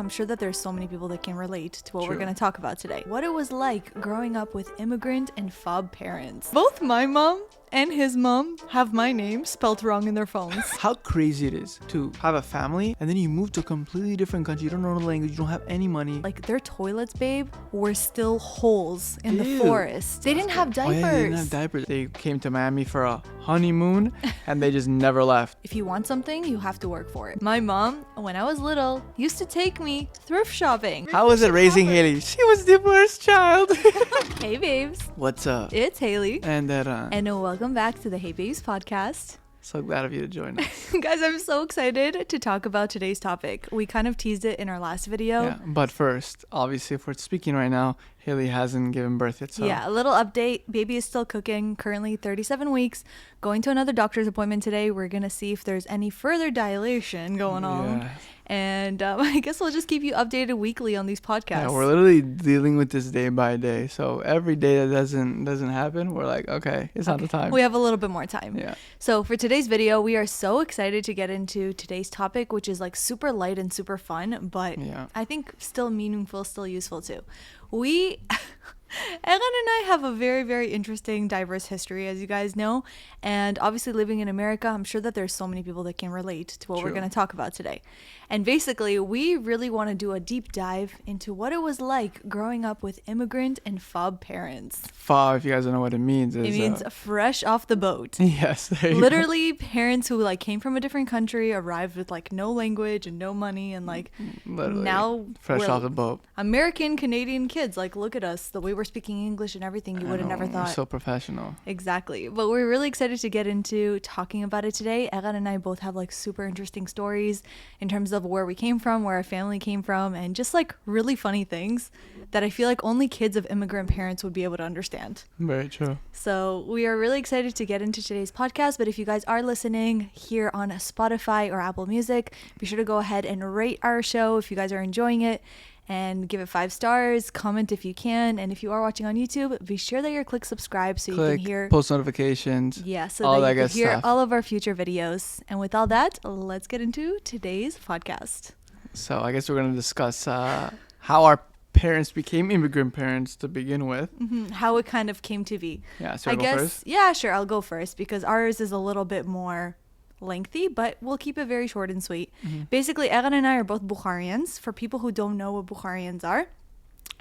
I'm sure that there's so many people that can relate to what True. we're going to talk about today. What it was like growing up with immigrant and FOB parents. Both my mom and his mom have my name spelled wrong in their phones. How crazy it is to have a family and then you move to a completely different country. You don't know the language. You don't have any money. Like their toilets, babe, were still holes in the Ew. forest. They didn't have diapers. Oh, yeah, they didn't have diapers. They came to Miami for a honeymoon and they just never left. If you want something, you have to work for it. My mom, when I was little, used to take me thrift shopping. How was it raising Haley? She was the worst child. Hey, babes. What's up? It's Haley. And And welcome back to the Hey Babes podcast. so glad of you to join us. Guys, I'm so excited to talk about today's topic. We kind of teased it in our last video. Yeah, but first, obviously, if we're speaking right now, Haley hasn't given birth yet. So Yeah, a little update. Baby is still cooking, currently 37 weeks. Going to another doctor's appointment today. We're going to see if there's any further dilation going on. Yeah. And I guess we'll just keep you updated weekly on these podcasts. Yeah, we're literally dealing with this day by day. So every day that doesn't happen, we're like, okay, it's not the time. We have a little bit more time. Yeah. So for today's video, we are so excited to get into today's topic, which is like super light and super fun, but Yeah. I think still meaningful, still useful too. We, Erin and I have a very, very interesting, diverse history, as you guys know. And obviously living in America, I'm sure that there's so many people that can relate to what we're True. going to talk about today. And basically, we really want to do a deep dive into what it was like growing up with immigrant and FOB parents. FOB, if you guys don't know what it means, is It means fresh off the boat. yes, there you go. Literally parents who like came from a different country, arrived with like no language and no money, and like Literally. now fresh we're off the boat. American Canadian kids. Like, look at us, the way we're speaking English and everything. You would have never We're thought. so professional. Exactly. But we're really excited to get into talking about it today. Eran and I both have like super interesting stories in terms of where we came from, where our family came from, and just like really funny things that I feel like only kids of immigrant parents would be able to understand. Very true. So we are really excited to get into today's podcast. But if you guys are listening here on Spotify or Apple Music, be sure to go ahead and rate our show if you guys are enjoying it, and give it 5 stars, comment if you can. And if you are watching on YouTube, be sure that you click subscribe so you can hear post notifications. Yeah, so all that you that can good hear stuff. all of our future videos. And with all that, let's get into today's podcast. So I guess we're going to discuss how our parents became immigrant parents to begin with. How it kind of came to be. Yeah, so I go guess, first. yeah, sure, I'll go first because ours is a little bit more lengthy, but we'll keep it very short and sweet. Basically, Eran and I are both Bukharians. For people who don't know what Bukharians are,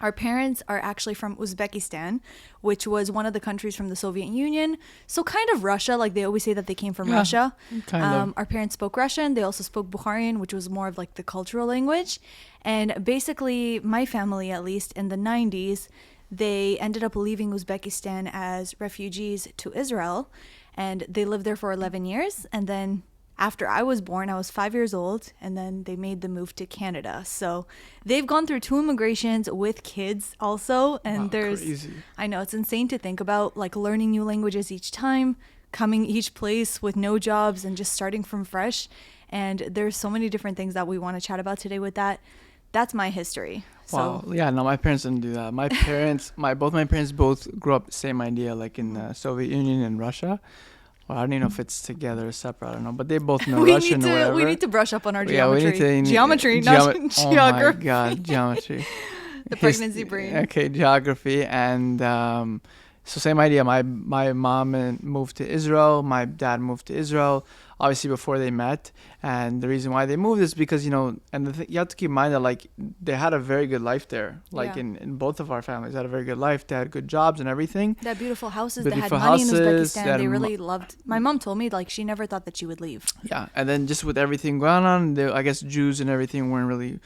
our parents are actually from Uzbekistan, which was one of the countries from the Soviet Union. So kind of Russia, like they always say that they came from Yeah, Russia. kind of. Our parents spoke Russian. They also spoke Bukharian, which was more of like the cultural language. And basically, my family, at least in the 90s, they ended up leaving Uzbekistan as refugees to Israel. And they lived there for 11 years. And then after I was born, I was 5 years old, and then they made the move to Canada. So they've gone through 2 immigrations with kids also. And Wow, there's, crazy. I know, it's insane to think about, like learning new languages each time, coming each place with no jobs and just starting from fresh. And there's so many different things that we want to chat about today with that. That's my history. Wow. So Yeah, no, my parents didn't do that. My parents, both my parents both grew up same idea, like in the Soviet Union and Russia. Well, I don't even know if it's together or separate. I don't know, but they both know Russian or whatever. we need to brush up on our Yeah, we geometry. need to Geometry, not Oh geography. my God, geometry. The pregnancy brain. Okay, geography. And so same idea. My mom moved to Israel. My dad moved to Israel, obviously before they met. And the reason why they moved is because, you know, and you have to keep in mind that, like, they had a very good life there. Like, Yeah. in both of our families had a very good life. They had good jobs and everything. They had beautiful houses. They had Beautiful money in houses, Uzbekistan. they had They really loved. My mom told me like she never thought that she would leave. Yeah, and then just with everything going on, I guess Jews and everything weren't really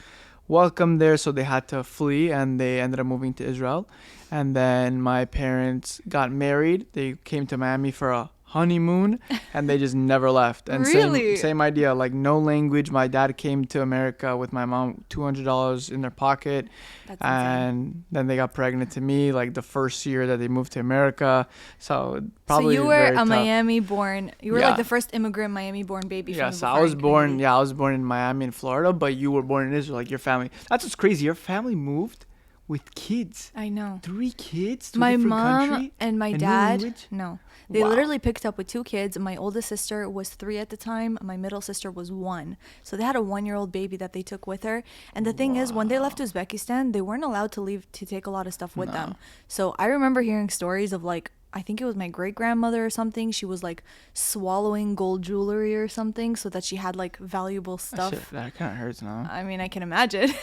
welcome there, so they had to flee, and they ended up moving to Israel. And then my parents got married. They came to Miami for a honeymoon, and they just never left. And Really? same idea, like no language. My dad came to America with my mom, $200 in their pocket. That's insane. And then they got pregnant to me like the first year that they moved to America. So probably So you were very a tough. Miami born. You were Yeah. like the first immigrant Miami born baby. Yeah, from so the I was Bukharian born. community. Yeah, I was born in Miami in Florida, but you were born in Israel, like your family. That's what's crazy. Your family moved with kids. I know. 3 kids to a My different mom country? and my no dad, language? no. They Wow. literally picked up with 2 kids. My oldest sister was 3 at the time. My middle sister was 1. So they had a 1-year-old baby that they took with her. And the thing is, when they left Uzbekistan, they weren't allowed to leave to take a lot of stuff with them. So I remember hearing stories of like, I think it was my great grandmother or something. She was like swallowing gold jewelry or something so that she had like valuable stuff. Shit, that kind of hurts now. I mean, I can imagine.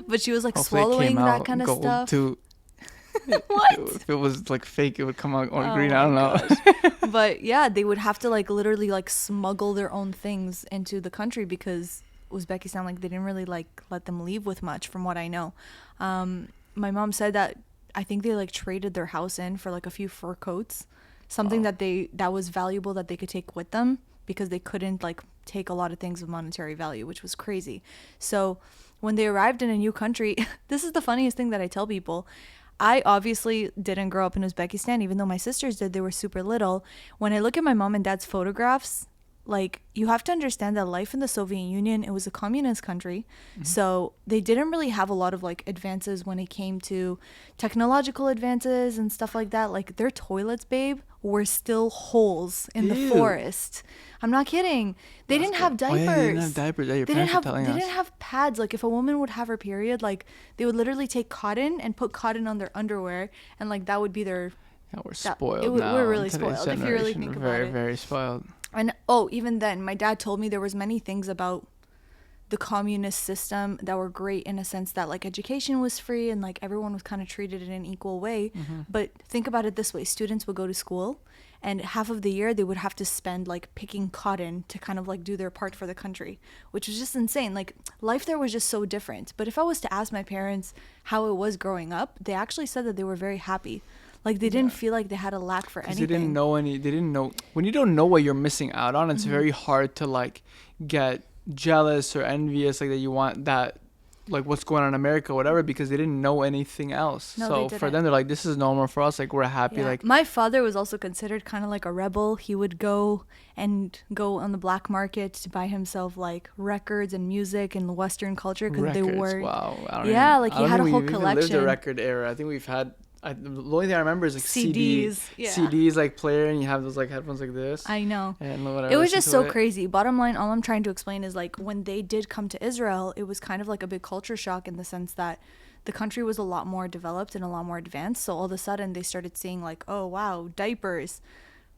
But she was like Hopefully it swallowing came that out kind of gold stuff. Too. What? If it was like fake, it would come out Oh green. I don't my know. But yeah, they would have to like literally like smuggle their own things into the country because Uzbekistan, like they didn't really like let them leave with much from what I know. My mom said that I think they like traded their house in for like a few fur coats, something that was valuable that they could take with them because they couldn't like take a lot of things of monetary value, which was crazy. So when they arrived in a new country, this is the funniest thing that I tell people. I obviously didn't grow up in Uzbekistan, even though my sisters did. They were super little. When I look at my mom and dad's photographs, like you have to understand that life in the Soviet Union, it was a communist country. So they didn't really have a lot of like advances when it came to technological advances and stuff like that. Like their toilets, babe, were still holes in the Ew. forest. I'm not kidding. They didn't have diapers. Oh, yeah, they didn't have diapers. Yeah, your They parents didn't were telling they us. didn't have pads. Like if a woman would have her period, like they would literally take cotton and put cotton on their underwear, and like that would be their. Yeah, we're that- spoiled now. we're really Today's spoiled if you really generation, think about very, it. very spoiled. And even then, my dad told me there was many things about the communist system that were great in a sense that like education was free and like everyone was kind of treated in an equal way. But think about it this way: students would go to school, and half of the year they would have to spend like picking cotton to kind of like do their part for the country, which was just insane. Like life there was just so different. But if I was to ask my parents how it was growing up, they actually said that they were very happy. Like they didn't feel like they had a lack for anything. They didn't know when you don't know what you're missing out on, it's very hard to like get jealous or envious, like that you want that, like what's going on in America or whatever, because they didn't know anything else. No, So they for didn't. them, they're like, this is normal for us. Like we're happy. Yeah. Like My father was also considered kind of like a rebel. He would go on the black market to buy himself like records and music and Western culture because they records. were. Wow. Yeah, like I he don't had a think whole we've even lived a collection. record era. I think we've had. The only thing I remember is like CDs, yeah. CDs like player, and you have those like headphones like this. I know. And whatever, It was listen just to so it. crazy. Bottom line, all I'm trying to explain is like when they did come to Israel, it was kind of like a big culture shock in the sense that the country was a lot more developed and a lot more advanced. So all of a sudden they started seeing like, oh wow, diapers.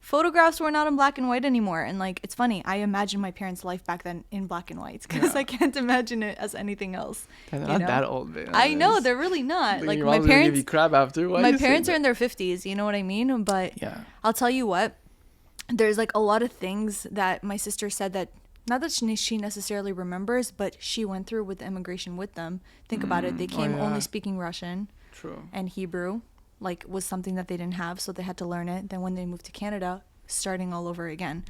Photographs were not in black and white anymore. And like, it's funny. I imagine my parents' life back then in black and white because I can't imagine it as anything else. They're you not know? that old, man. I know they're really not. Like your my mom's gonna give you parents, crap after. Why my you say parents are that? in their 50s. You know what I mean? But Yeah. I'll tell you what. There's like a lot of things that my sister said that not that she necessarily remembers, but she went through with the immigration with them. Think about it. They came yeah. only speaking Russian True. and Hebrew, like was something that they didn't have, so they had to learn it. Then when they moved to Canada, starting all over again.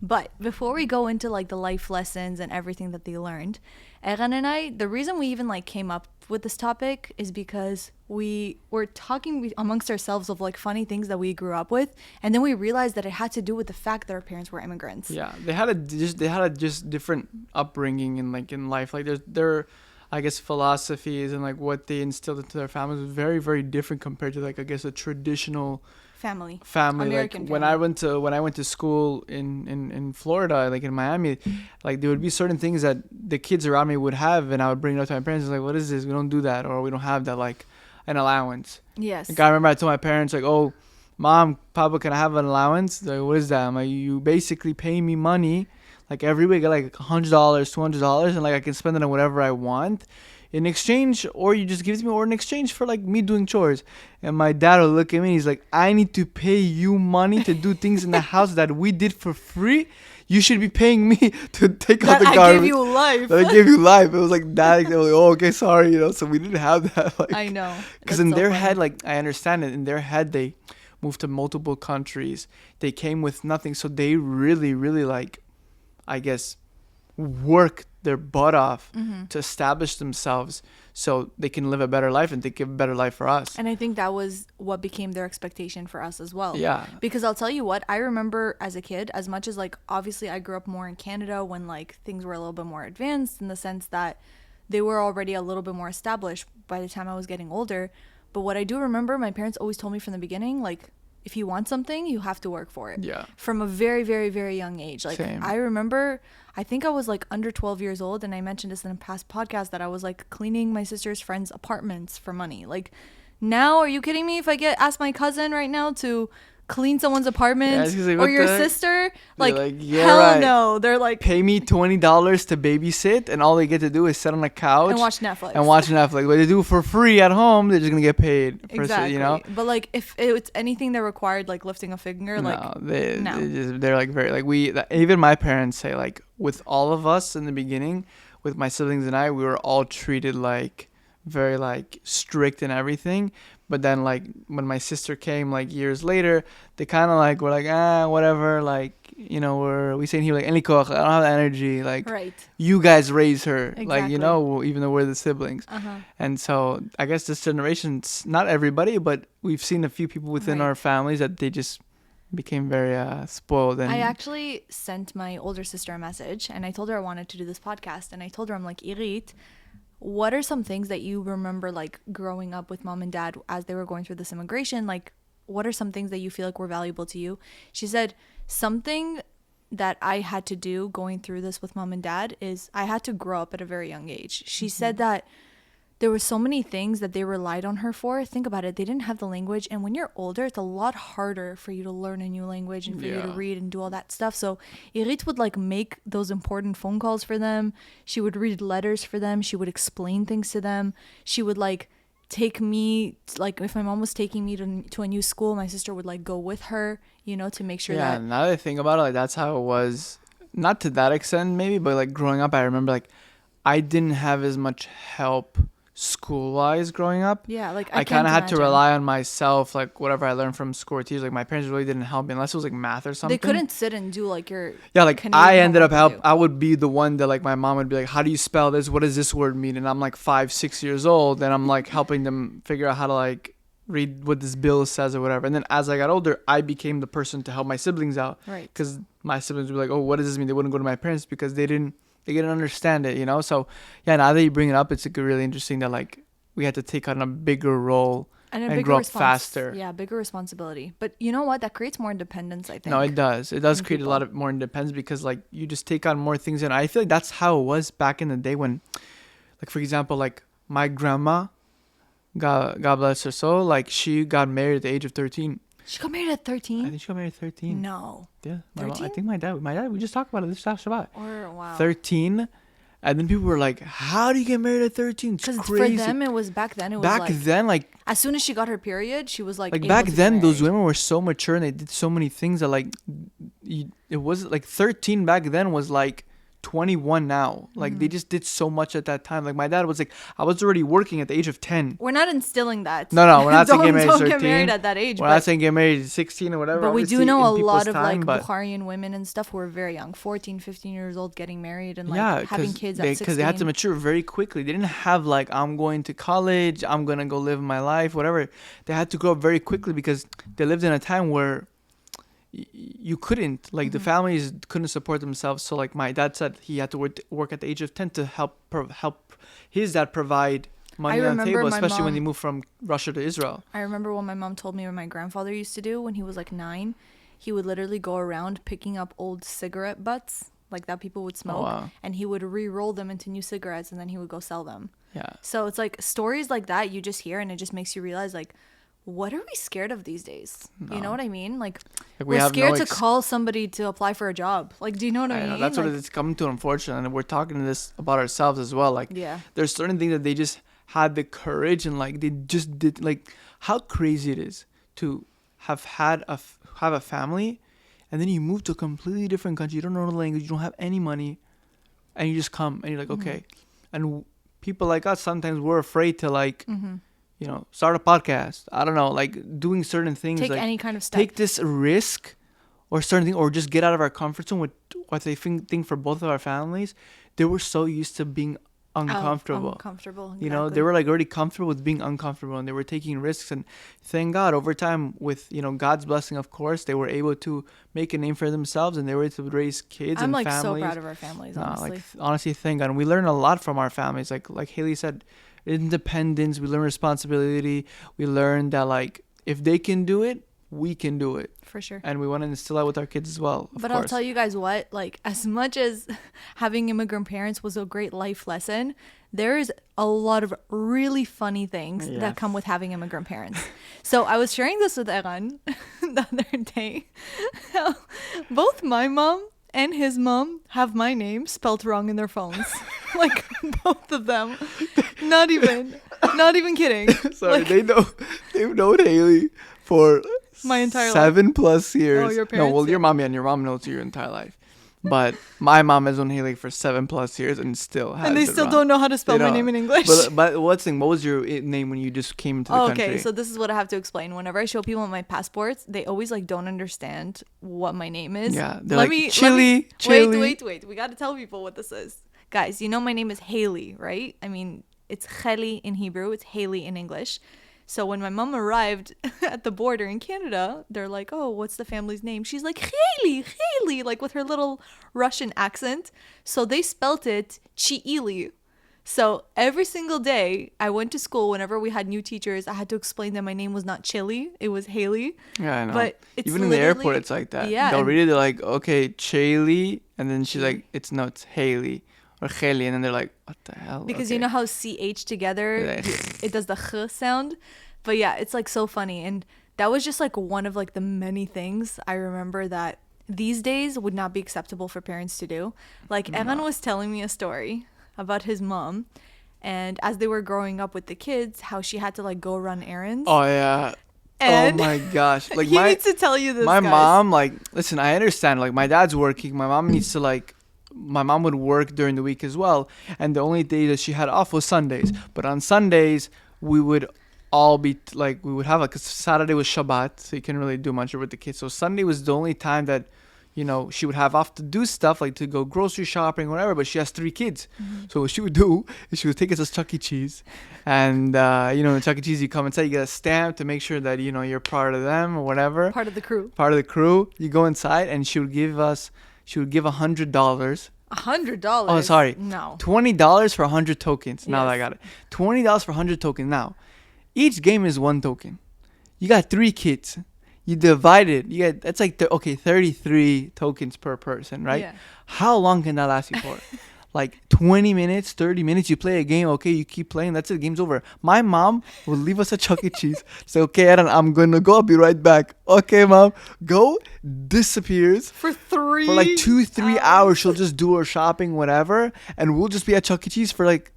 But before we go into like the life lessons and everything that they learned, Eran and I, the reason we even like came up with this topic is because we were talking amongst ourselves of like funny things that we grew up with, and then we realized that it had to do with the fact that our parents were immigrants. Yeah, they had a just different upbringing in life. Like their I guess philosophies and like what they instilled into their families was very, very different compared to like I guess a traditional family. Like American when I went to school in Florida, like in Miami, like there would be certain things that the kids around me would have, and I would bring it up to my parents. It's like, what is this? We don't do that, or we don't have that, like an allowance. Yes. Like I remember I told my parents like, oh, Mom, Papa, can I have an allowance? They're like, what is that? I'm like, you basically pay me money, like every week, like $100, $200, and like I can spend it on whatever I want. In exchange, or you just give it to me, or in exchange for like me doing chores. And my dad will look at me and he's like, I need to pay you money to do things in the house that we did for free. You should be paying me to take out the garbage. I gave you life. That I gave you life. It was like that. They were like, oh, okay, sorry, So we didn't have that. Like, I know. because That's in so their funny. head, like I understand it. In their head, they moved to multiple countries. They came with nothing, so they really, really like, I guess, work their butt off to establish themselves so they can live a better life and they give a better life for us. And I think that was what became their expectation for us as well. Yeah. Because I'll tell you what, I remember as a kid, as much as like obviously I grew up more in Canada when like things were a little bit more advanced in the sense that they were already a little bit more established by the time I was getting older. But what I do remember, my parents always told me from the beginning, like, if you want something, you have to work for it. Yeah. From a very, very, very young age. Like, Same. I remember, I think I was like under 12 years old, and I mentioned this in a past podcast that I was like cleaning my sister's friends' apartments for money. Like, now, are you kidding me? If I ask my cousin right now to clean someone's apartment, like, or your the heck? sister, They're like yeah, hell right. no. They're like, pay me $20 to babysit, and all they get to do is sit on a couch and watch Netflix. What they do for free at home, they're just gonna get paid. Exactly. You know. But like, if it's anything that required like lifting a finger, like No, no. they're like very like even my parents say, like, with all of us in the beginning, with my siblings and I, we were all treated like very like strict and everything. But then, like, when my sister came, like, years later, they kind of, like, were like, whatever, like, you know, we saying here, like, "Any koch, I don't have the energy, like, Right. you guys raise her," like, Exactly. you know, even though we're the siblings. Uh-huh. And so, I guess this generation's, not everybody, but we've seen a few people within Right. our families that they just became very spoiled. And I actually sent my older sister a message, and I told her I wanted to do this podcast, and I told her, I'm like, Irit, what are some things that you remember, like, growing up with mom and dad as they were going through this immigration? Like, what are some things that you feel like were valuable to you? She said, something that I had to do going through this with mom and dad is I had to grow up at a very young age. She said that there were so many things that they relied on her for. Think about it. They didn't have the language. And when you're older, it's a lot harder for you to learn a new language and for you to read and do all that stuff. So Irit would like make those important phone calls for them. She would read letters for them. She would explain things to them. She would like take me, like if my mom was taking me to a new school, my sister would like go with her, you know, to make sure yeah, that. now that I think about it, like, that's how it was. Not to that extent, maybe, but like growing up, I remember like I didn't have as much help school-wise growing up. Yeah, like I kind of had to rely on myself, like whatever I learned from school teachers. Like my parents really didn't help me unless it was like math or something. They couldn't sit and do like your. Yeah, like Canadian I ended up homework with I would be the one that like my mom would be like, "How do you spell this? What does this word mean?" And I'm like 5-6 years old, and I'm like helping them figure out how to like read what this bill says or whatever. And then as I got older, I became the person to help my siblings out. Right. Because my siblings would be like, "Oh, what does this mean?" They wouldn't go to my parents because they didn't understand it, you know. So yeah, now that you bring it up, it's like really interesting that like we had to take on a bigger role and grow up faster. Yeah, bigger responsibility. But you know what? That creates more independence, I think. No, it does. It does create people. a lot of more independence because like you just take on more things. And I feel like that's how it was back in the day when, like, for example, like my grandma, God bless her soul, like she got married at the age of 13. She got married at I 13? think she got married at 13. No. Yeah. I 13? think my dad, we just talked about it this last Shabbat. Or, wow. 13. And then people were like, "How do you get married at 13? It's Because crazy." for them, it was back then. It was Back like, then, like as soon as she got her period, she was like able back to get then, those married. women were so mature and they did so many things that like, it was like 13 back then was like 21 now. Like they just did so much at that time. Like my dad was like, I was already working at the age of 10. We're not instilling that. No, we're not saying get married at Don't 13. get married at that age. We're not saying get married at 16 or whatever. But we do obviously, know in a lot people's of time, like but- Bukharian women and stuff who are very young, 14, 15 years old, getting married and like yeah, having kids at 16. because they had to mature very quickly. They didn't have like, I'm going to college, I'm gonna go live my life, whatever. They had to grow up very quickly because they lived in a time where you couldn't, like, the families couldn't support themselves. So like my dad said, he had to work at the age of 10 to help his dad provide money on the remember table, my especially when they mom- moved from Russia to Israel. I remember what my mom told me what my grandfather used to do when he was like 9. He would literally go around picking up old cigarette butts like that people would smoke, wow. and he would re-roll them into new cigarettes, and then he would go sell them. Yeah. So it's like stories like that you just hear, and it just makes you realize like, what are we scared of these days? You know what I mean? Like Like, we're have scared no to call somebody to apply for a job. Like, do you know what I I know, mean? that's like, what it's coming to, unfortunately. And we're talking this about ourselves as well. Like, Yeah. there's certain things that they just had the courage and like they just did. Like, how crazy it is to have a family, and then you move to a completely different country. You don't know the language. You don't have any money, and you just come and you're like, okay. And people like us, sometimes we're afraid to like, you know, start a podcast. I don't know, like doing certain things. take like, any kind of step. take this risk or certain thing, or just get out of our comfort zone with what they think for both of our families. They were so used to being uncomfortable. Uncomfortable. You know, they exactly. were like already comfortable with being uncomfortable, and they were taking risks. And thank God, over time, with God's blessing, of course, they were able to make a name for themselves, and they were able to raise kids I'm and like families. so proud of our families, Nah, honestly. like honestly, thank God. And we learn a lot from our families. Like Haley said, independence. We learn responsibility. We learn that like if they can do it, we can do it. For sure. And we want to instill that with our kids as well. But I'll tell you guys what, like, as much as having immigrant parents was a great life lesson, there's a lot of really funny things that come with having immigrant parents. So I was sharing this with Eran the other day. Both my mom and his mom have my name spelt wrong in their phones. Like, both of them. Not even kidding. Sorry, Like, they've known Haley for my entire life. 7+ years. Oh, your No, parents? well, your mommy and your mom knows you your entire life. But my mom has known Haley for 7+ years and still has And they it still wrong. don't know how to spell They my don't. name in English. But what was your name when you just came into the country? Okay, so this is what I have to explain. Whenever I show people my passports, they always like don't understand what my name is. Yeah, they're like, Chili. Wait. We got to tell people what this is. Guys, you know my name is Haley, right? I mean, it's Kheli in Hebrew, it's Haley in English. So when my mom arrived at the border in Canada, they're like, "Oh, what's the family's name?" She's like, Haley, like with her little Russian accent. So they spelt it Chiili. So every single day I went to school, whenever we had new teachers, I had to explain that my name was not Chili, it was Haley. Yeah, I know. But it's even in the airport, it's like that. Yeah, They'll and- read it, they're like, okay, Chaley, and then she's like, it's Haley or Haley, and then they're like, what the hell? because Okay. you know how CH together, Yeah. it does the ch sound. But yeah, it's like so funny. And that was just like one of like the many things I remember that these days would not be acceptable for parents to do. Like Evan was telling me a story about his mom, and as they were growing up with the kids, how she had to like go run errands. Oh yeah. And oh my gosh. Like he needs to tell you this, my guys. mom, like, listen, I understand. Like my dad's working. My mom needs to my mom would work during the week as well, and the only day that she had off was Sundays. But on Sundays, we would all be like, we would have like, 'cause Saturday was Shabbat, so you couldn't really do much with the kids. So Sunday was the only time that, she would have off to do stuff like to go grocery shopping or whatever. But she has 3 kids, so what she would do is she would take us to Chuck E. Cheese, and in Chuck E. Cheese you come inside, you get a stamp to make sure that you're part of them or whatever, Part of the crew. part of the crew. You go inside, and she would give $100. $100. Oh, sorry. No. $20 for 100 tokens. Now that I Yes. got it. $20 for 100 tokens. Now, each game is 1 token. You got 3 kids. You divide it. You get that's like 33 tokens per person, right? Yeah. How long can that last you for? Like 20 minutes, 30 minutes. You play a game. Okay, you keep playing. That's it. Game's over. My mom would leave us at Chuck E. Cheese. Say, okay, Aaron, I'm gonna go. I'll be right back. Okay, mom. Go. Disappears. For For like 2-3 hours, she'll just do her shopping, whatever, and we'll just be at Chuck E. Cheese for like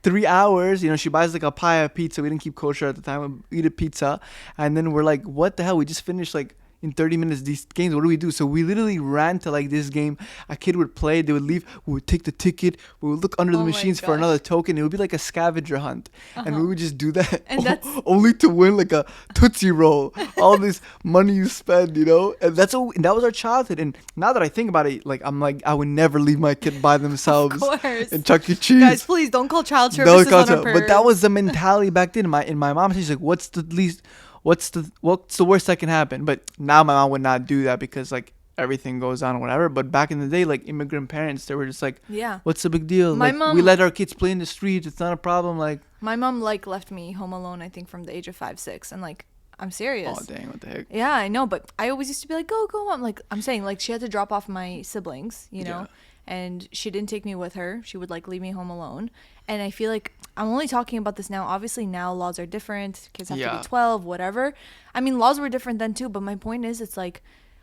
3 hours. She buys like a pie of pizza. We didn't keep kosher at the time. We eat a pizza, and then we're like, what the hell? We just finished like in 30 minutes these games. What do we do? So we literally ran to like this game. A kid would play. They would leave. We would take the ticket. We would look under the Oh my machines for gosh. another token. It would be like a scavenger hunt, and we would just do that. And that's- only to win like a Tootsie Roll. All this money you spend, and that was our childhood. And now that I think about it, like I'm like I would never leave my kid by themselves Of course. in Chuck E. Cheese. Guys, please don't call child No, services on our but parents. that was the mentality back then. My mom says like, what's the worst that can happen? But now my mom would not do that because like everything goes on, whatever. But back in the day, like immigrant parents, they were just like, Yeah. what's the big deal? My Like, mom- we let our kids play in the streets. It's not a problem. Like, My mom like left me home alone, I think, from the age of 5, 6, and like I'm serious. oh dang, what the heck? Yeah, I know, but I always used to be like, go, mom. Like I'm saying, like she had to drop off my siblings, Yeah. and she didn't take me with her. She would like leave me home alone. And I feel like I'm only talking about this now. Obviously now laws are different. Kids have to Yeah. be 12, whatever. I mean, laws were different then too, but my point is it's like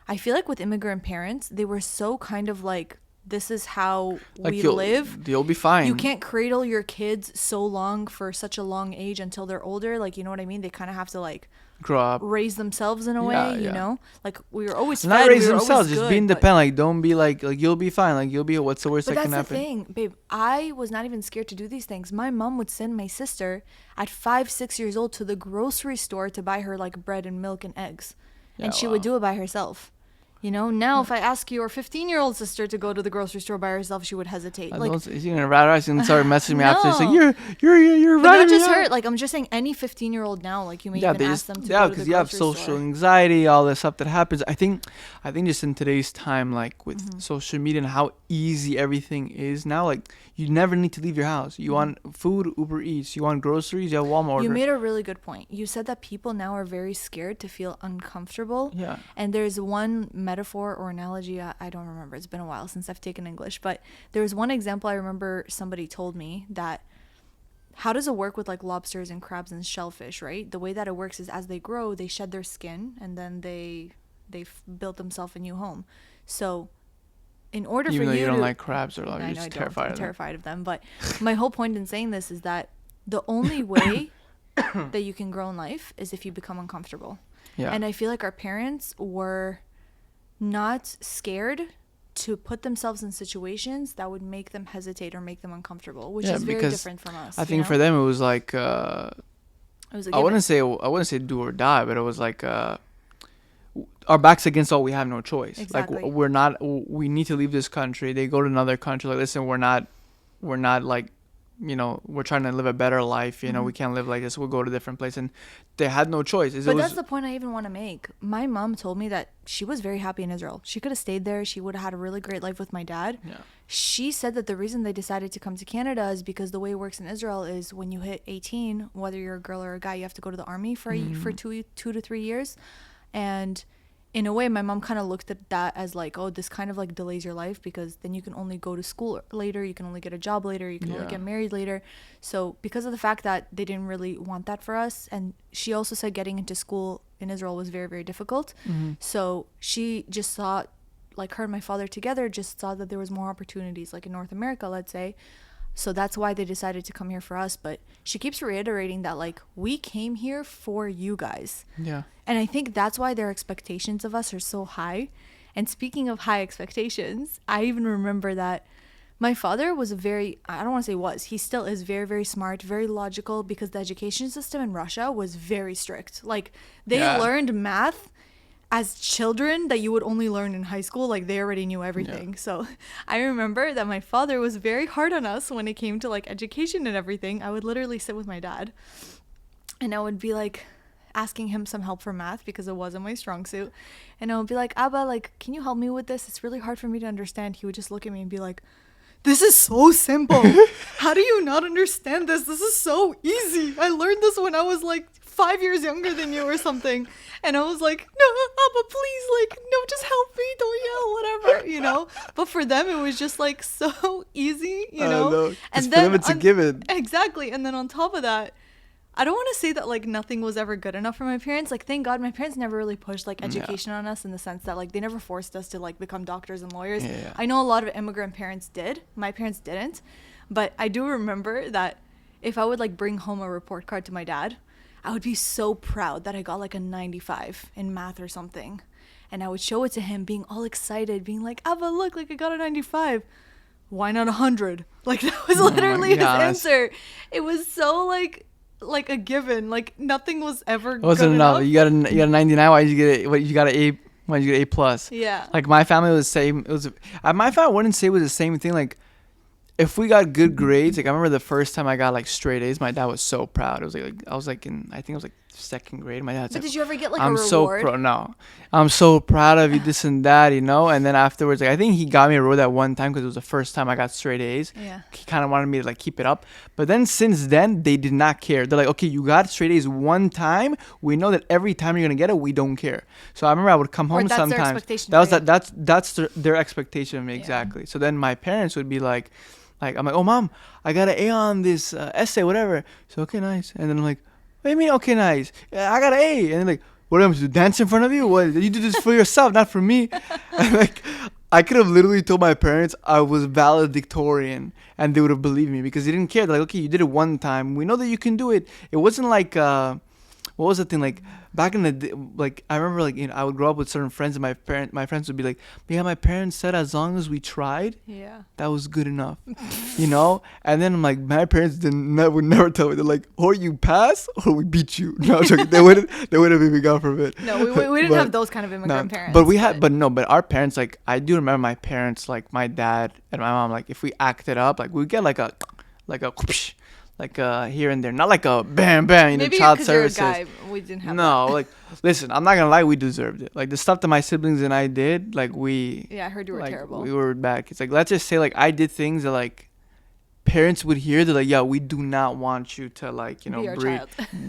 I feel like with immigrant parents, they were so kind of like, this is how Like we live. You'll be fine. You can't cradle your kids so long for such a long age until they're older. Like, you know what I mean? They kind of have to like grow up. raise themselves in a way, Yeah, you yeah. know? Like we were always Not fed, raise we were themselves, always just good, be but- independent. Like, don't be like you'll be fine. Like, you'll be. What's the worst But that can that's the happen? thing, babe. I was not even scared to do these things. My mom would send my sister at 5, 6 years old to the grocery store to buy her like bread and milk and eggs. Yeah, And she would wow. do it by herself. Now if I ask your 15-year-old sister to go to the grocery store by herself, she would hesitate. You're gonna rat her and start messaging me after. It's like No. you're But right. not just her. Like, I'm just saying any 15-year-old now, like, you may even ask them to go to the because you have grocery social store. anxiety, all this stuff that happens. I think just in today's time, like with social media and how easy everything is now, like you never need to leave your house. You want food, Uber Eats. You want groceries, you have Walmart order. You made a really good point. You said that people now are very scared to feel uncomfortable. Yeah. And there's one metaphor or analogy, I don't remember. It's been a while since I've taken English. But there was one example I remember somebody told me that, how does it work with like lobsters and crabs and shellfish, right? The way that it works is as they grow, they shed their skin and then they build themselves a new home. So in order Even for though you you don't to... like crabs or like, I you're know I just don't. I'm terrified terrified of them. But my whole point in saying this is that the only way that you can grow in life is if you become uncomfortable. Yeah. And I feel like our parents were not scared to put themselves in situations that would make them hesitate or make them uncomfortable, which is very different from us. I think for them it was like it was a I wouldn't given. say do or die, but it was like our backs against all, we have no choice. Exactly. Like we need to leave this country. They go to another country, like, listen, we're not like, we're trying to live a better life, we can't live like this, we'll go to a different place. And they had no choice. But that's the point I even want to make. My mom told me that she was very happy in Israel. She could have stayed there. She would have had a really great life with my dad. Yeah. She said that the reason they decided to come to Canada is because the way it works in Israel is when you hit 18, whether you're a girl or a guy, you have to go to the army for 2 to 3 years. And in a way, my mom kind of looked at that as like, oh, this kind of like delays your life, because then you can only go to school later, you can only get a job later, you can only get married later. So because of the fact that they didn't really want that for us, and she also said getting into school in Israel was very, very difficult. So she just thought, like, her and my father together just saw that there was more opportunities, like in North America, let's say. So that's why they decided to come here for us. But she keeps reiterating that, like, we came here for you guys. Yeah. And I think that's why their expectations of us are so high. And speaking of high expectations, I even remember that my father was I don't want to say he still is very, very smart, very logical, because the education system in Russia was very strict. Like, they learned math as children that you would only learn in high school. Like, they already knew everything. Yeah. So I remember that my father was very hard on us when it came to like education and everything. I would literally sit with my dad and I would be like asking him some help for math because it wasn't my strong suit. And I would be like, Abba, like, can you help me with this? It's really hard for me to understand. He would just look at me and be like, this is so simple. How do you not understand this? This is so easy. I learned this when I was like 5 years younger than you or something. And I was like, no, Abba, please, like, no, just help me. Don't yell, whatever, But for them, it was just like so easy, know. And for them, it's a given. Exactly. And then on top of that, I don't want to say that like nothing was ever good enough for my parents. Like, thank God my parents never really pushed like education on us, in the sense that like they never forced us to like become doctors and lawyers. Yeah. I know a lot of immigrant parents did. My parents didn't. But I do remember that if I would like bring home a report card to my dad, I would be so proud that I got like a 95 in math or something. And I would show it to him being all excited, being like, Abba, look, like I got a 95. Why not 100? Like, that was literally his answer. It was so like a given. Like, nothing was ever good enough. You got a 99. Why did you get it? What, you got an A? Why did you get A plus? Yeah. Like, my family was the same. It was my family. I wouldn't say it was the same thing. Like, if we got good grades, like I remember the first time I got like straight A's, my dad was so proud. It was like I was like I think it was like second grade. My dad's But like, did you ever get like I'm a reward? I'm so proud of you, this and that, And then afterwards, like I think he got me a reward that one time because it was the first time I got straight A's. Yeah. He kind of wanted me to like keep it up. But then since then, they did not care. They're like, okay, you got straight A's one time. We know that every time you're gonna get it, we don't care. So I remember I would come home that's sometimes. Their expectation That's their expectation of me, exactly. So then my parents would be like, I'm like, oh, Mom, I got an A on this essay, whatever. So, okay, nice. And then I'm like, what do you mean, okay, nice? I got an A. And then like, what am I supposed to dance in front of you? What? You did this for yourself, not for me. And like, I could have literally told my parents I was valedictorian and they would have believed me because they didn't care. They're like, okay, you did it one time. We know that you can do it. It wasn't like what was the thing, like back in the day, like I remember, like, I would grow up with certain friends, and my friends would be like, yeah, my parents said as long as we tried, Yeah. that was good enough, and then I'm like, my parents would never tell me. They're like, or you pass or we beat you. No, I'm joking. They wouldn't beat me, God forbid. No, we didn't have those kind of immigrant parents. But we had, but our parents, like, I do remember my parents, like my dad and my mom, like if we acted up, like we'd get like a whoosh, like here and there, not like a bam bam, Maybe child because you're a services. guy, we didn't have No, that. like, listen, I'm not gonna lie, we deserved it. Like the stuff that my siblings and I did, like Yeah, I heard you were like, terrible. we were bad kids. Like, let's just say, like, I did things that, like, parents would hear. They're like, yeah, we do not want you to, like, Be our breed,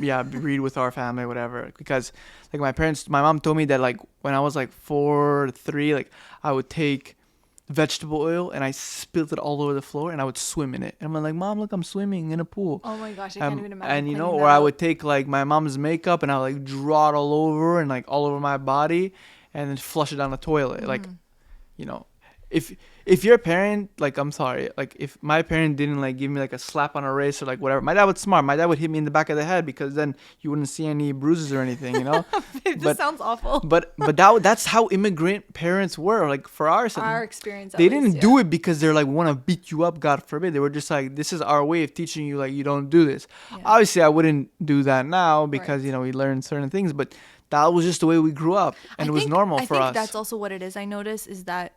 child. breed with our family, whatever. Because, like, my mom told me that, like, when I was like 4, 3, like, I would take vegetable oil and I spilled it all over the floor and I would swim in it. And I'm like, Mom, look, I'm swimming in a pool. Oh my gosh, I can't even imagine. And cleaning or that I up. would take like my mom's makeup and I would like draw it all over and like all over my body and then flush it down the toilet. Like, if you're a parent, like, I'm sorry, like if my parent didn't like give me like a slap on a wrist or like whatever, my dad was smart. My dad would hit me in the back of the head because then you wouldn't see any bruises or anything, It just sounds awful. But that's how immigrant parents were. Like for Our our experience. they didn't do it because they're like want to beat you up, God forbid. They were just like, this is our way of teaching you, like, you don't do this. Yeah. Obviously I wouldn't do that now because Right. we learned certain things, but that was just the way we grew up and it was normal for us. I think that's also what it is. I notice is that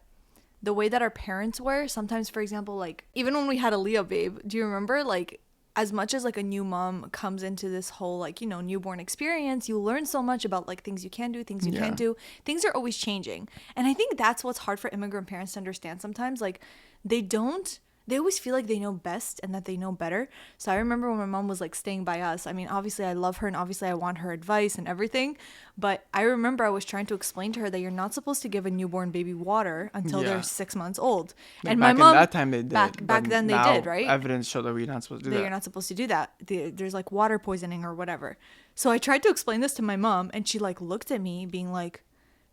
the way that our parents were, sometimes, for example, like even when we had a Leah babe, do you remember, like, as much as like a new mom comes into this whole like newborn experience, you learn so much about like things you can do, things you can't do. Things are always changing, and I think that's what's hard for immigrant parents to understand sometimes. Like they always feel like they know best and that they know better. So I remember when my mom was like staying by us, I mean, obviously I love her and obviously I want her advice and everything, but I remember I was trying to explain to her that you're not supposed to give a newborn baby water until they're 6 months old. Like, and back my mom, in that time they did. back then they did, right? Evidence showed that we're not supposed to do that that. you're not supposed to do that. There's like water poisoning or whatever. So I tried to explain this to my mom and she like looked at me being like,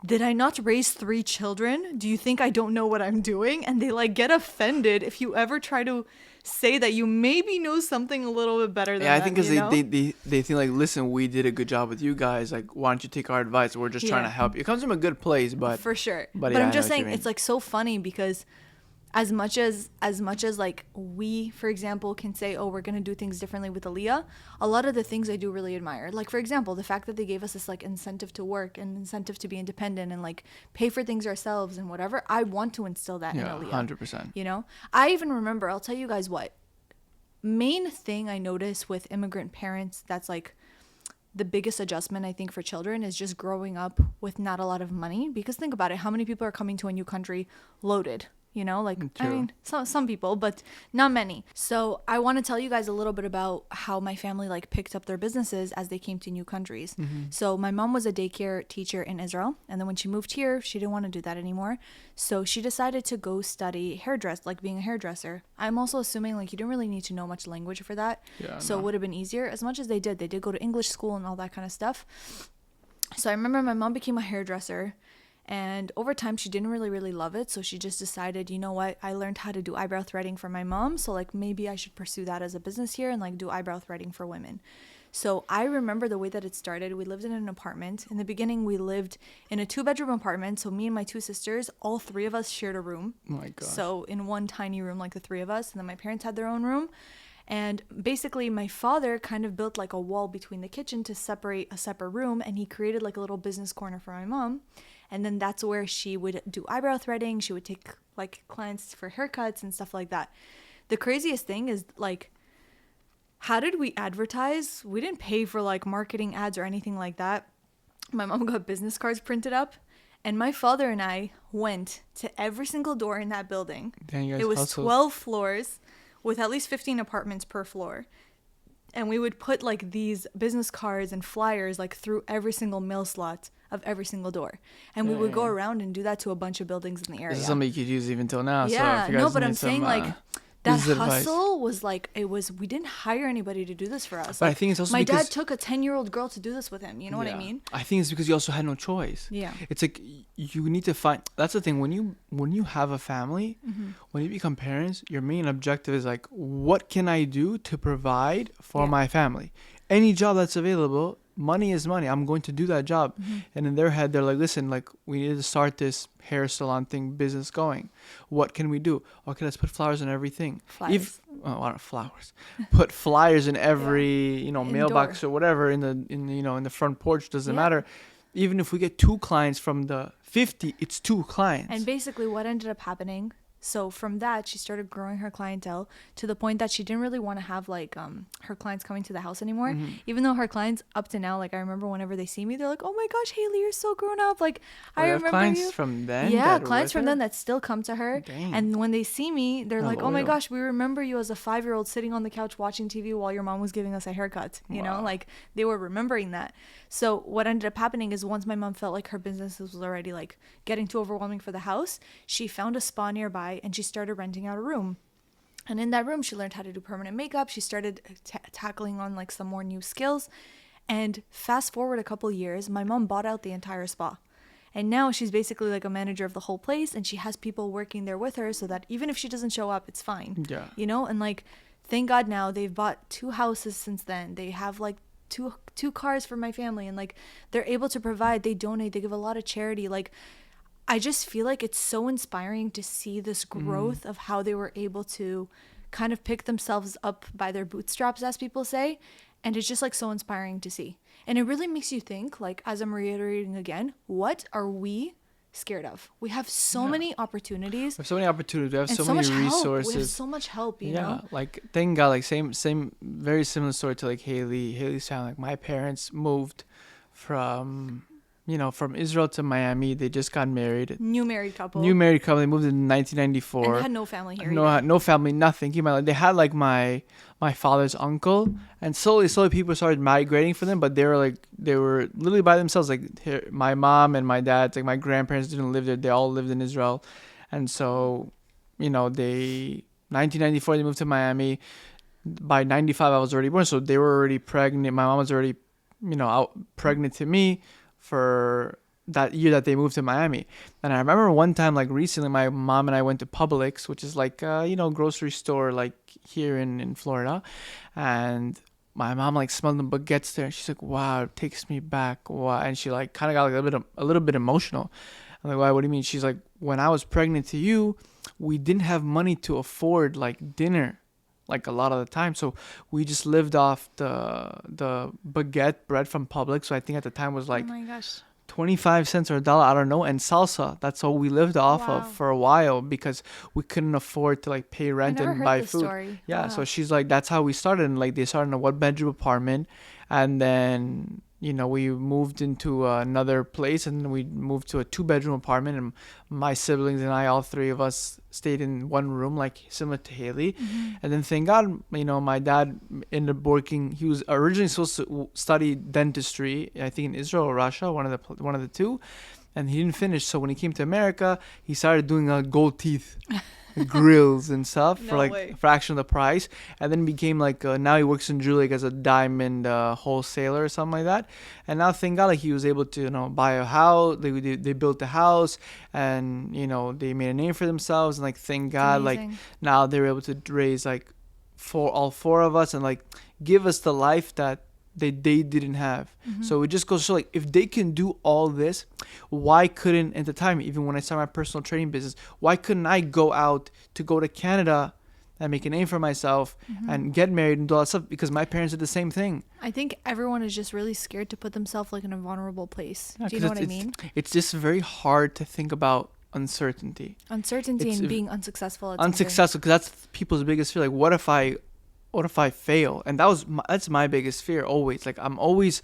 did I not raise 3 children? Do you think I don't know what I'm doing? And they like get offended if you ever try to say that you maybe know something a little bit better than I them, think because they think like, listen, we did a good job with you guys. Like, why don't you take our advice? We're just trying to help you. It comes from a good place, but for sure. But I'm I just know what you saying mean. it's like so funny because as much as like we, for example, can say, oh, we're going to do things differently with Aaliyah, a lot of the things I do really admire. Like, for example, the fact that they gave us this like incentive to work and incentive to be independent and like pay for things ourselves and whatever. I want to instill that in Aaliyah. 100%. I even remember, I'll tell you guys what, main thing I notice with immigrant parents that's like the biggest adjustment I think for children is just growing up with not a lot of money. Because think about it, how many people are coming to a new country loaded? I True. mean, some people, but not many. So I want to tell you guys a little bit about how my family like picked up their businesses as they came to new countries. So my mom was a daycare teacher in Israel, and then when she moved here, she didn't want to do that anymore. So she decided to go study being a hairdresser. I'm also assuming like you didn't really need to know much language for that. So it would have been easier. As much as they did go to English school and all that kind of stuff. So I remember my mom became a hairdresser. And over time, she didn't really love it. So she just decided, you know what? I learned how to do eyebrow threading for my mom. So like maybe I should pursue that as a business here and like do eyebrow threading for women. So I remember the way that it started. We lived in an apartment. In the beginning, we lived in a 2-bedroom apartment. So me and my 2 sisters, all 3 of us shared a room. Oh my God. So in one tiny room, like the 3 of us. And then my parents had their own room. And basically my father kind of built like a wall between the kitchen to separate a separate room. And he created like a little business corner for my mom. And then that's where she would do eyebrow threading. She would take like clients for haircuts and stuff like that. The craziest thing is like, how did we advertise? We didn't pay for like marketing ads or anything like that. My mom got business cards printed up. And my father and I went to every single door in that building. Dang, you guys It was hustled. 12 floors with at least 15 apartments per floor. And we would put like these business cards and flyers like through every single mail slot of every single door. And we would go around and do that to a bunch of buildings in the area. This is something you could use even till now. Yeah, so if you guys no, but need I'm some, saying like that business advice. hustle was like, we didn't hire anybody to do this for us. But I Like, think it's also my because dad took a 10-year-old girl to do this with him. You know what I mean? I think it's because you also had no choice. Yeah. It's like you need to find. That's the thing. When you have a family, when you become parents, your main objective is like, what can I do to provide for my family? Any job that's available money is money. I'm going to do that job. And in their head, they're like, listen, like, we need to start this hair salon thing business going. What can we do? Okay, let's put flowers in everything. Flyers. Not flowers. Put flyers in every, Indoor. mailbox or whatever in the front porch. Doesn't Yeah. matter. Even if we get 2 clients from the 50, it's 2 clients. And basically what ended up happening, so from that, she started growing her clientele to the point that she didn't really want to have like her clients coming to the house anymore. Even though her clients up to now, like I remember whenever they see me, they're like, "Oh my gosh, Haley, you're so grown up." Like I have remember clients you. from then. Yeah, that are clients with from her? then that still come to her. Dang. And when they see me, they're like, "Oh my loyal. gosh, we remember you as a 5-year-old sitting on the couch watching TV while your mom was giving us a haircut." You know, Wow. like they were remembering that. So what ended up happening is once my mom felt like her business was already like getting too overwhelming for the house, she found a spa nearby and she started renting out a room. And in that room, she learned how to do permanent makeup. She started tackling on like some more new skills. And fast forward a couple years, my mom bought out the entire spa. And now she's basically like a manager of the whole place, and she has people working there with her so that even if she doesn't show up, it's fine. Yeah. You know, and like thank God now they've bought 2 houses since then. They have like two cars for my family, and like they're able to provide, they donate, they give a lot of charity. Like I just feel like it's so inspiring to see this growth of how they were able to kind of pick themselves up by their bootstraps, as people say. And it's just like so inspiring to see. And it really makes you think, like, as I'm reiterating again, what are we scared of? We have so many opportunities. We have so many opportunities. We have And so, so many much help. resources. We have so much help, you know? Like thank God, like same, very similar story to like Haley's family. Like my parents moved from Israel to Miami. They just got married. New married couple. They moved in 1994. And they had no family here. No family, nothing. They had like my father's uncle, and slowly people started migrating for them. But they were literally by themselves. Like here, my mom and my dad, like my grandparents didn't live there. They all lived in Israel, and so, they 1994 they moved to Miami. By 95 I was already born, so they were already pregnant. My mom was already, out pregnant to me for that year that they moved to Miami. And I remember one time, like recently, my mom and I went to Publix, which is like grocery store like here in Florida, and my mom like smelled the baguettes there, and she's like, "Wow, it takes me back." Wow. And she like kind of got like a little bit emotional. I'm like, "Why? What do you mean?" She's like, "When I was pregnant to you, we didn't have money to afford like dinner, like a lot of the time, so we just lived off the baguette bread from Publix." So I think at the time was like oh my gosh. 25 cents or $1, I don't know, and salsa. That's all we lived off Wow. of for a while because we couldn't afford to like pay rent I never and heard buy this food. story. Yeah, Wow. so she's like, that's how we started. And like they started in a 1-bedroom apartment, and then we moved into another place, and we moved to a 2-bedroom apartment, and my siblings and I, all 3 of us, stayed in one room, like similar to Haley. And then thank God, my dad ended up working. He was originally supposed to study dentistry, I think in Israel or Russia, one of the two, and he didn't finish. So when he came to America, he started doing gold teeth grills and stuff for No like way. a fraction of the price, and then became like now he works in jewelry, like, as a diamond wholesaler or something like that. And now thank God, like he was able to buy a house. They built a house, and they made a name for themselves. And like thank God, like amazing. now they're able to raise like all 4 of us and like give us the life that they didn't have. So it just goes to show, like, if they can do all this, why couldn't, at the time, even when I started my personal training business, why couldn't I go to Canada and make a name for myself and get married and do all that stuff? Because my parents did the same thing. I think everyone is just really scared to put themselves like in a vulnerable place. Yeah, Do you know 'cause what I mean? It's just very hard to think about uncertainty. Uncertainty It's and being unsuccessful at something. Unsuccessful, because that's people's biggest fear. Like, what if I fail? And that's my biggest fear always. Like, I'm always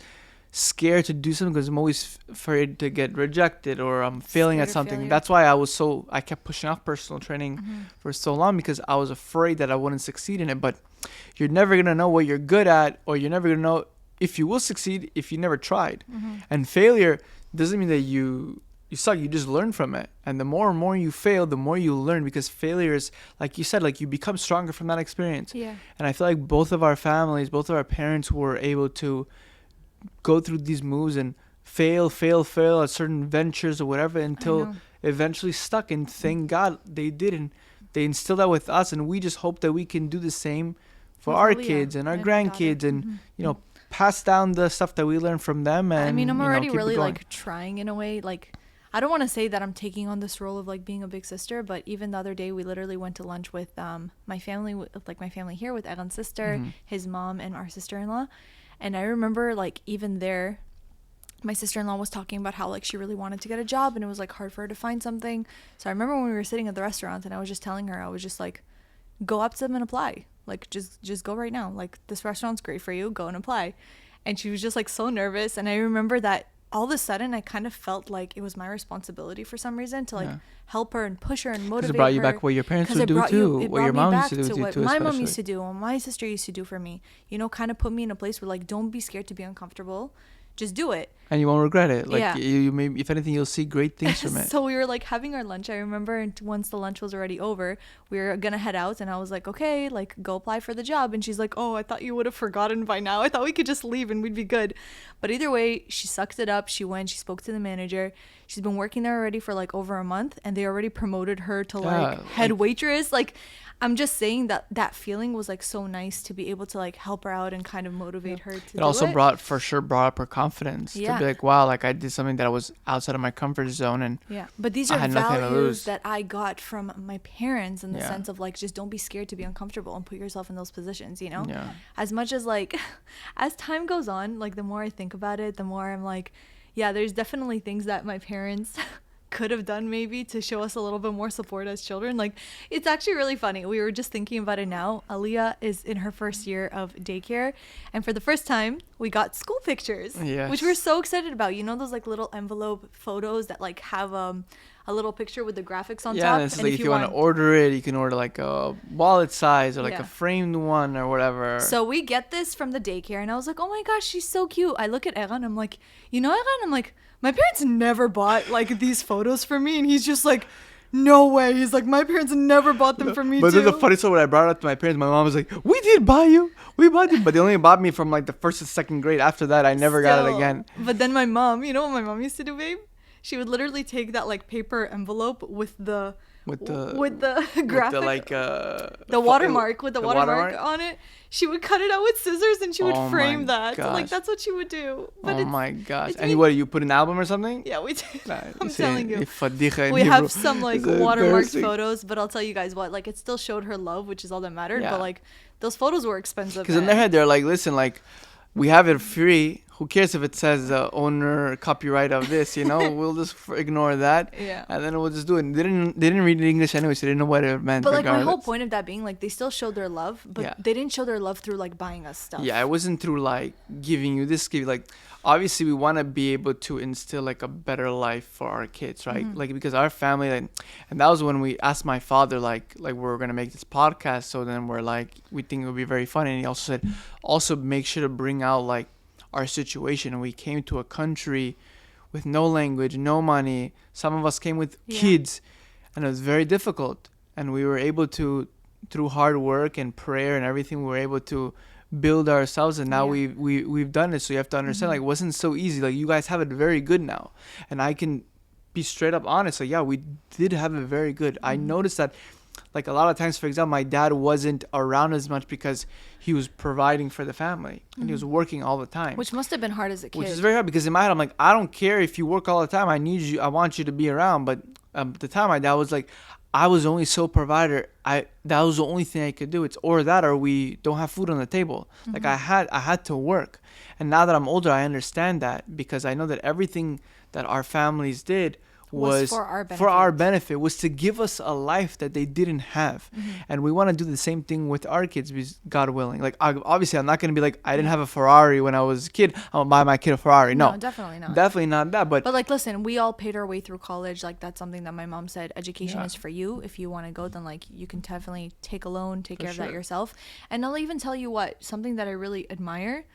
scared to do something because I'm always afraid to get rejected or I'm failing Scared at of something. failure. That's why I kept pushing off personal training for so long, because I was afraid that I wouldn't succeed in it. But you're never going to know what you're good at, or you're never going to know if you will succeed if you never tried. And failure doesn't mean that you suck. You just learn from it. And the more and more you fail, the more you learn, because failure is, like you said, like you become stronger from that experience. Yeah. And I feel like both of our parents were able to go through these moves and fail at certain ventures or whatever until eventually stuck. And thank God they did. And they instilled that with us. And we just hope that we can do the same for With our Aaliyah kids and our and our grandkids daughter. and, pass down the stuff that we learned from them, and I mean, I'm already keep it really going. like trying in a way. Like, I don't want to say that I'm taking on this role of like being a big sister, but even the other day we literally went to lunch with my family, like my family here with Egan's sister, his mom, and our sister-in-law. And I remember like even there, my sister-in-law was talking about how like she really wanted to get a job and it was like hard for her to find something. So I remember when we were sitting at the restaurant and I was just telling her, I was just like, go up to them and apply. Like just go right now. Like this restaurant's great for you. Go and apply. And she was just like so nervous. And I remember that all of a sudden I kind of felt like it was my responsibility for some reason to like help her and push her and motivate her. Because it brought you back what your parents would do too, what your mom used to do what too, my mom especially. used to do, what my sister used to do for me. You know, kind of put me in a place where like, don't be scared to be uncomfortable. Just do it. And you won't regret it. Like Yeah. you may, if anything, you'll see great things from it. So we were like having our lunch. I remember, and once the lunch was already over, we were gonna head out, and I was like, okay, like go apply for the job. And she's like, oh, I thought you would have forgotten by now. I thought we could just leave and we'd be good. But either way, she sucked it up. She went. She spoke to the manager. She's been working there already for like over a month, and they already promoted her to like head waitress. Like, I'm just saying that that feeling was like so nice to be able to like help her out and kind of motivate her to do it. It also brought up her confidence to be like, wow, like I did something that was outside of my comfort zone, and but these are values that I got from my parents in the sense of like, just don't be scared to be uncomfortable and put yourself in those positions, you know. As much as like as time goes on, like the more I think about it, the more I'm like, yeah, there's definitely things that my parents could have done maybe to show us a little bit more support as children. Like, it's actually really funny. We were just thinking about it now. Aliyah is in her first year of daycare, and for the first time we got school pictures, which we're so excited about. You know those like little envelope photos that like have a little picture with the graphics on top? Yeah, and like if you want to order it, you can order like a wallet size or like a framed one or whatever. So we get this from the daycare, and I was like, oh my gosh, she's so cute. I look at Eran, I'm like, you know, Eran, I'm like, my parents never bought like these photos for me. And he's just like, no way. He's like, my parents never bought them for me but too. But then the funny story, when I brought it up to my parents, my mom was like, we did buy you. We bought you. But they only bought me from like the first and second grade. After that, I never got it again. But then my mom, you know what my mom used to do, babe? She would literally take that like paper envelope with the graphic, the watermark on it. She would cut it out with scissors and she would frame that. So, like, that's what she would do. But oh my gosh! And what, you put an album or something? Yeah, we did. Nah, I'm telling you. We have some like watermarked photos, but I'll tell you guys what, like, it still showed her love, which is all that mattered. But like, those photos were expensive. Because in their head, they're like, listen, like, we have it free. Who cares if it says owner copyright of this, you know? We'll just ignore that. Yeah. And then we'll just do it. They didn't read English anyway, so they didn't know what it meant. But like my whole point of that being like, they still showed their love, but they didn't show their love through like buying us stuff. Yeah, it wasn't through like giving you this, like, obviously we want to be able to instill like a better life for our kids, right? Mm-hmm. Like, because our family, like, and that was when we asked my father, like we're gonna make this podcast, so then we're like, we think it would be very funny, and he also said, also make sure to bring out like our situation. And we came to a country with no language, no money. Some of us came with kids, and it was very difficult. And we were able to, through hard work and prayer and everything, we were able to build ourselves. And now we've done it. So you have to understand, like, it wasn't so easy. Like, you guys have it very good now, and I can be straight up honest. Like, yeah, we did have it very good. I noticed that, like, a lot of times, for example, my dad wasn't around as much because he was providing for the family and he was working all the time. Which must have been hard as a kid. Which is very hard, because in my head, I'm like, I don't care if you work all the time. I need you. I want you to be around. But at the time, my dad was like, I was only sole provider. That was the only thing I could do. It's or that, or we don't have food on the table. Like, I had to work. And now that I'm older, I understand that, because I know that everything that our families did was for our benefit, was to give us a life that they didn't have. And we want to do the same thing with our kids, because God willing. Like, obviously I'm not going to be like, I didn't have a Ferrari when I was a kid, I'm gonna buy my kid a Ferrari. No, definitely not. Definitely not that. But like, listen, we all paid our way through college. Like, that's something that my mom said, education is for you. If you want to go, then like, you can definitely take a loan, take care of that yourself. And I'll even tell you what, something that I really admire,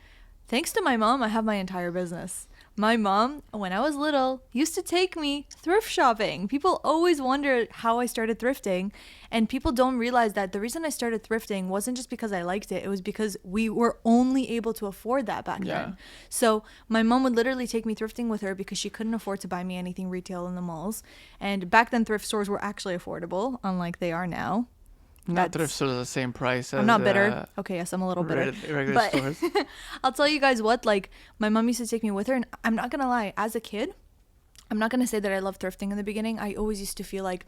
thanks to my mom, I have my entire business. My mom, when I was little, used to take me thrift shopping. People always wonder how I started thrifting, and people don't realize that the reason I started thrifting wasn't just because I liked it. It was because we were only able to afford that back then. So my mom would literally take me thrifting with her because she couldn't afford to buy me anything retail in the malls. And back then, thrift stores were actually affordable, unlike they are now. Not thrift stores are the same price as I'm not bitter. Okay, yes, I'm a little bitter. regular But stores. I'll tell you guys what, like, my mom used to take me with her, and I'm not gonna lie, as a kid, I'm not gonna say that I loved thrifting in the beginning. I always used to feel like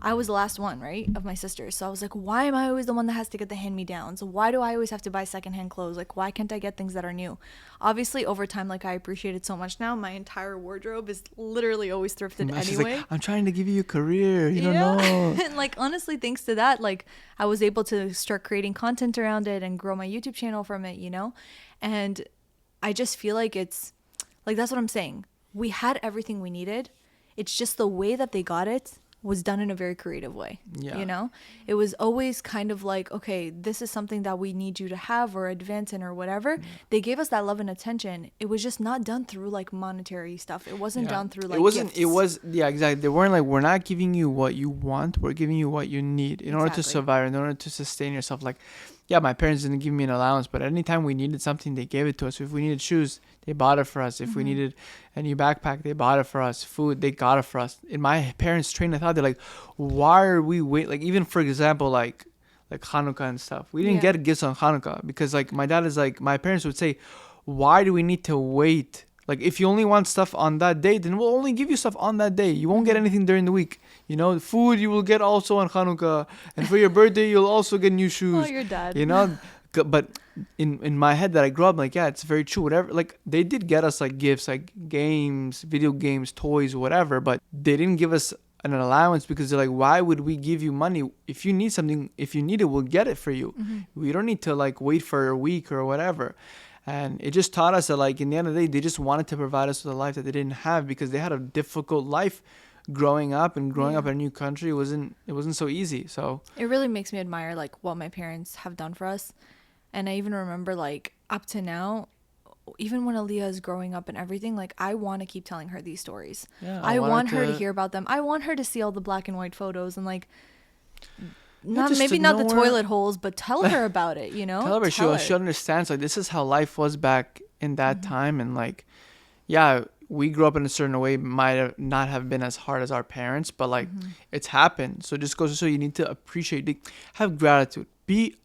I was the last one, right, of my sisters. So I was like, why am I always the one that has to get the hand-me-downs? Why do I always have to buy secondhand clothes? Like, why can't I get things that are new? Obviously, over time, like, I appreciate it so much now. My entire wardrobe is literally always thrifted anyway. Like, I'm trying to give you a career. You don't know. And, like, honestly, thanks to that, like, I was able to start creating content around it and grow my YouTube channel from it, you know? And I just feel like it's, like, that's what I'm saying. We had everything we needed. It's just the way that they got it was done in a very creative way. Yeah. You know, it was always kind of like, okay, this is something that we need you to have or advance in or whatever. They gave us that love and attention. It was just not done through like monetary stuff. It wasn't done through like gifts. Yeah, exactly. They weren't like, we're not giving you what you want, we're giving you what you need in order to survive, in order to sustain yourself. Like, yeah, my parents didn't give me an allowance, but anytime we needed something, they gave it to us. If we needed shoes, they bought it for us. If we needed a new backpack, they bought it for us. Food, they got it for us. In my parents' train of thought, they're like, why are we like, even for example, like Hanukkah and stuff. We didn't get gifts on Hanukkah because like my dad is like, my parents would say, why do we need to wait? Like, if you only want stuff on that day, then we'll only give you stuff on that day. You won't get anything during the week. You know, food you will get also on Hanukkah. And for your birthday, you'll also get new shoes. Oh, your dad. You know, but in my head that I grew up, like, yeah, it's very true. Whatever, like, they did get us, like, gifts, like, games, video games, toys, whatever. But they didn't give us an allowance because they're like, why would we give you money? If you need something, if you need it, we'll get it for you. We don't need to, like, wait for a week or whatever. And it just taught us that, like, in the end of the day, they just wanted to provide us with a life that they didn't have because they had a difficult life growing up, and growing up in a new country wasn't so easy. So it really makes me admire, like, what my parents have done for us. And I even remember, like, up to now, even when Aaliyah is growing up and everything, like, I want to keep telling her these stories. Yeah, I want her to hear about them. I want her to see all the black and white photos and, like, not maybe not the toilet holes, but tell her about it, you know? Tell her she understands, like, this is how life was back in that time. And, like, yeah, we grew up in a certain way, might not have been as hard as our parents, but, like, it's happened. So it just goes to show you need to appreciate, have gratitude, be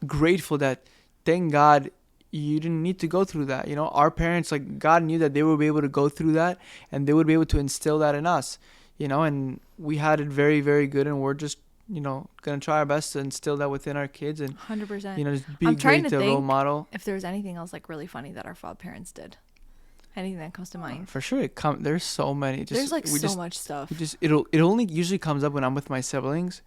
grateful that, thank God you didn't need to go through that. You know, our parents, like, God knew that they would be able to go through that and they would be able to instill that in us, you know, and we had it very, very good, and we're just, you know, gonna try our best to instill that within our kids, and 100%, you know, just be great to role model. If there's anything else, like, really funny that our FOB parents did, anything that comes to mind. For sure, there's so many. There's like so much stuff. It only usually comes up when I'm with my siblings,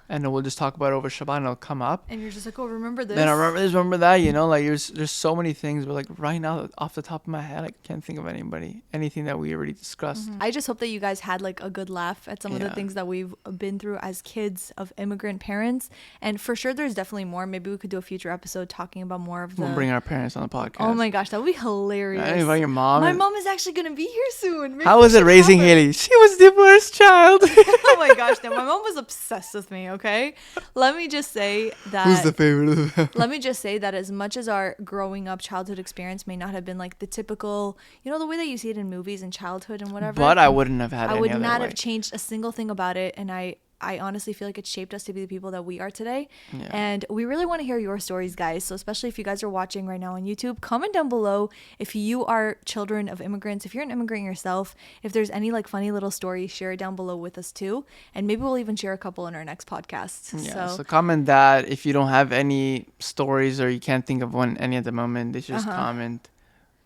and we'll just talk about it over Shabbat, and it'll come up. And you're just like, oh, remember this? Then I remember this, remember that. You know, like, there's so many things, but, like, right now, off the top of my head, I can't think of anything that we already discussed. I just hope that you guys had, like, a good laugh at some of the things that we've been through as kids of immigrant parents. And for sure, there's definitely more. Maybe we could do a future episode talking about more of the. We'll bring our parents on the podcast. Oh my gosh, that would be hilarious. I invite your mom. My mom is actually gonna be here soon. Maybe how was it raising Haley? She was the worst child. Oh my gosh, no, my mom was obsessed with me, okay? Let me just say that. Who's the favorite of them? Let me just say that as much as our growing up childhood experience may not have been like the typical, you know, the way that you see it in movies and childhood and whatever. But I wouldn't have had I any would other not way. have changed a single thing about it, and I honestly feel like it shaped us to be the people that we are today. Yeah. And we really want to hear your stories, guys. So especially if you guys are watching right now on YouTube, comment down below if you are children of immigrants, if you're an immigrant yourself, if there's any like funny little stories, share it down below with us too. And maybe we'll even share a couple in our next podcast. Yeah, so comment that. If you don't have any stories or you can't think of one any at the moment, just comment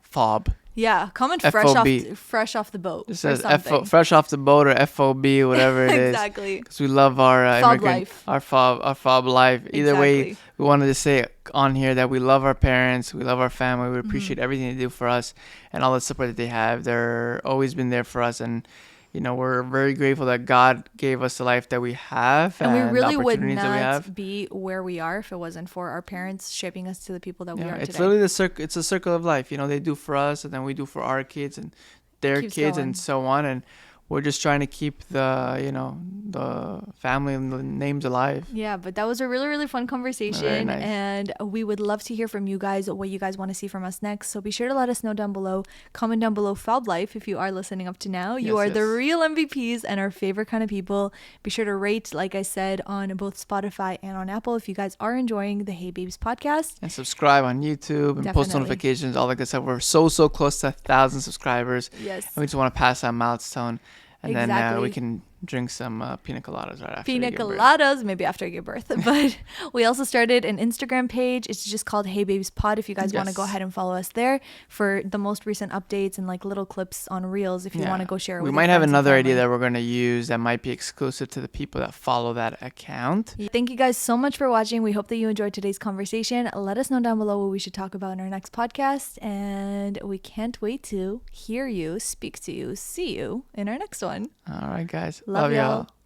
FOB. Yeah, comment fresh off the boat. It says fresh off the boat or FOB, whatever it is. Exactly. Because we love our FOB life. our FOB life. Either way, we wanted to say on here that we love our parents, we love our family, we appreciate everything they do for us and all the support that they have. They're always been there for us, and you know, we're very grateful that God gave us the life that we have, and we really would not be where we are if it wasn't for our parents shaping us to the people that we are today. It's literally it's a circle of life. You know, they do for us, and then we do for our kids and their kids, and so on. And we're just trying to keep the family names alive. Yeah, but that was a really, really fun conversation. Nice. And we would love to hear from you guys what you guys want to see from us next. So be sure to let us know down below. Comment down below FOB Life if you are listening up to now. You are the real MVPs and our favorite kind of people. Be sure to rate, like I said, on both Spotify and on Apple if you guys are enjoying the Hey Babes podcast. And subscribe on YouTube and post notifications, all that good stuff. We're so close to 1,000 subscribers. Yes. And we just want to pass that milestone. And then we can drink some pina coladas right after. Pina coladas, maybe after I give birth. But we also started an Instagram page. It's just called Hey Babes Pod. If you guys want to go ahead and follow us there for the most recent updates and like little clips on Reels, if you want to go share it with We might have another idea that we're going to use that might be exclusive to the people that follow that account. Thank you guys so much for watching. We hope that you enjoyed today's conversation. Let us know down below what we should talk about in our next podcast. And we can't wait to hear you, speak to you, see you in our next one. All right, guys. Love y'all.